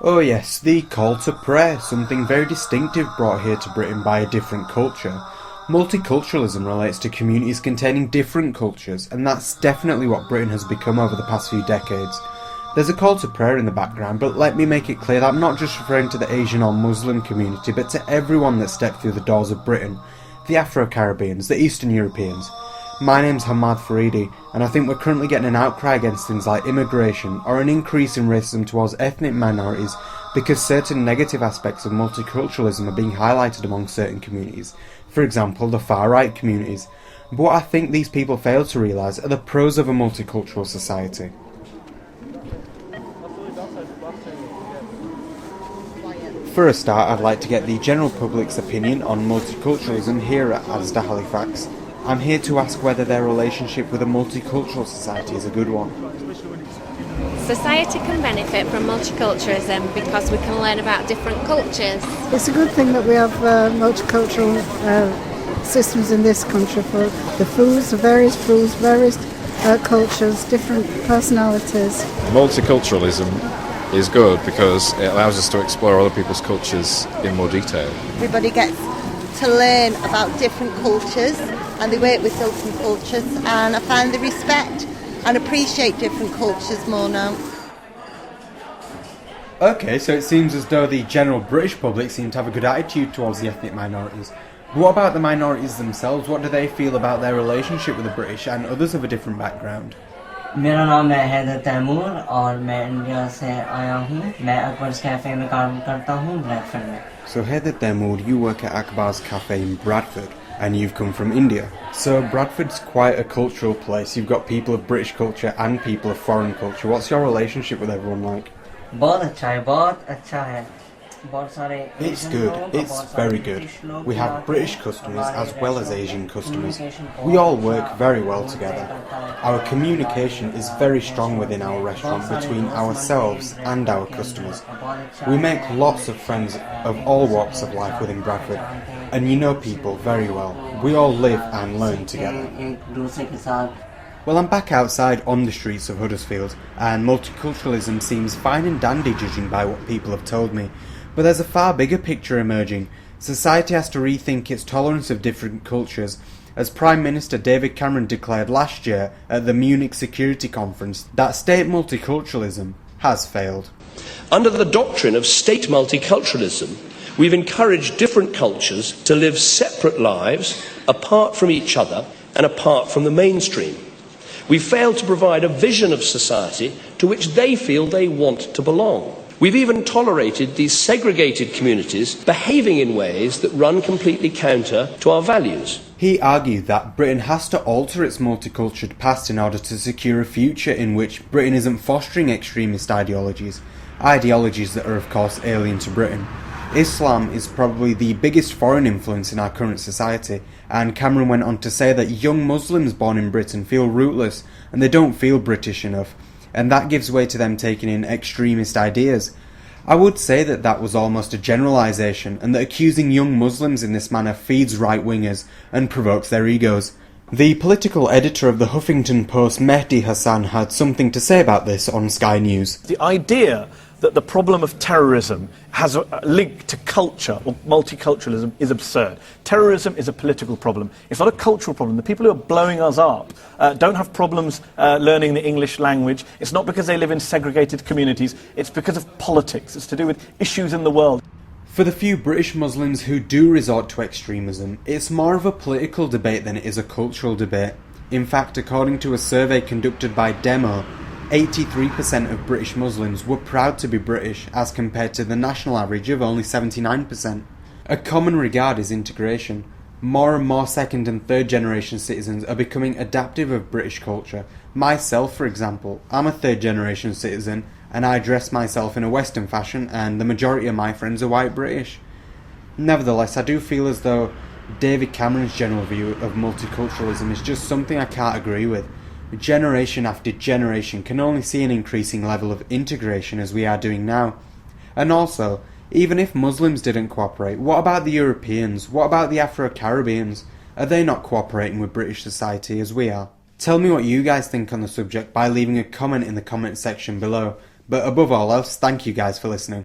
Oh yes, the call to prayer, something very distinctive brought here to Britain by a different culture. Multiculturalism relates to communities containing different cultures, and that's definitely what Britain has become over the past few decades. There's a call to prayer in the background, but let me make it clear that I'm not just referring to the Asian or Muslim community, but to everyone that stepped through the doors of Britain. The Afro-Caribbeans, the Eastern Europeans. My name's Hamad Faridi, and I think we're currently getting an outcry against things like immigration or an increase in racism towards ethnic minorities because certain negative aspects of multiculturalism are being highlighted among certain communities, for example the far-right communities. But what I think these people fail to realise are the pros of a multicultural society. For a start, I'd like to get the general public's opinion on multiculturalism here at ASDA Halifax. I'm here to ask whether their relationship with a multicultural society is a good one. Society can benefit from multiculturalism because we can learn about different cultures. It's a good thing that we have multicultural systems in this country for the foods, various cultures, different personalities. Multiculturalism is good because it allows us to explore other people's cultures in more detail. Everybody gets to learn about different cultures and they work with different cultures, and I find they respect and appreciate different cultures more now. Okay, so it seems as though the general British public seem to have a good attitude towards the ethnic minorities. But what about the minorities themselves? What do they feel about their relationship with the British and others of a different background? मेरा नाम है हैदर तैमूर और मैं India से आया हूँ. मैं Akbar's cafe में काम करता हूँ ब्रैडफोर्ड में. So Heather Thamoor, you work at Akbar's Cafe in Bradford, and you've come from India. So Bradford's quite a cultural place. You've got people of British culture and people of foreign culture. What's your relationship with everyone like? बहुत अच्छा है, बहुत अच्छा है. It's good, it's very good. We have British customers as well as Asian customers. We all work very well together. Our communication is very strong within our restaurant between ourselves and our customers. We make lots of friends of all walks of life within Bradford, and you know people very well. We all live and learn together. Well, I'm back outside on the streets of Huddersfield, and multiculturalism seems fine and dandy judging by what people have told me. But there's a far bigger picture emerging. Society has to rethink its tolerance of different cultures, as Prime Minister David Cameron declared last year at the Munich Security Conference that state multiculturalism has failed. Under the doctrine of state multiculturalism, we've encouraged different cultures to live separate lives apart from each other and apart from the mainstream. We've failed to provide a vision of society to which they feel they want to belong. We've even tolerated these segregated communities behaving in ways that run completely counter to our values. He argued that Britain has to alter its multicultural past in order to secure a future in which Britain isn't fostering extremist ideologies that are of course alien to Britain. Islam is probably the biggest foreign influence in our current society, and Cameron went on to say that young Muslims born in Britain feel rootless and they don't feel British enough, and that gives way to them taking in extremist ideas. I would say that that was almost a generalisation, and that accusing young Muslims in this manner feeds right-wingers and provokes their egos. The political editor of the Huffington Post, Mehdi Hassan, had something to say about this on Sky News. The idea that the problem of terrorism has a link to culture or multiculturalism is absurd. Terrorism is a political problem. It's not a cultural problem. The people who are blowing us up don't have problems learning the English language. It's not because they live in segregated communities. It's because of politics. It's to do with issues in the world. For the few British Muslims who do resort to extremism, it's more of a political debate than it is a cultural debate. In fact, according to a survey conducted by Demo, 83% of British Muslims were proud to be British, as compared to the national average of only 79%. A common regard is integration. More and more second and third generation citizens are becoming adaptive of British culture. Myself, for example, I'm a third generation citizen, and I dress myself in a Western fashion, and the majority of my friends are white British. Nevertheless, I do feel as though David Cameron's general view of multiculturalism is just something I can't agree with. Generation after generation can only see an increasing level of integration as we are doing now. And also, even if Muslims didn't cooperate, what about the Europeans? What about the Afro-Caribbeans? Are they not cooperating with British society as we are? Tell me what you guys think on the subject by leaving a comment in the comment section below. But above all else, thank you guys for listening.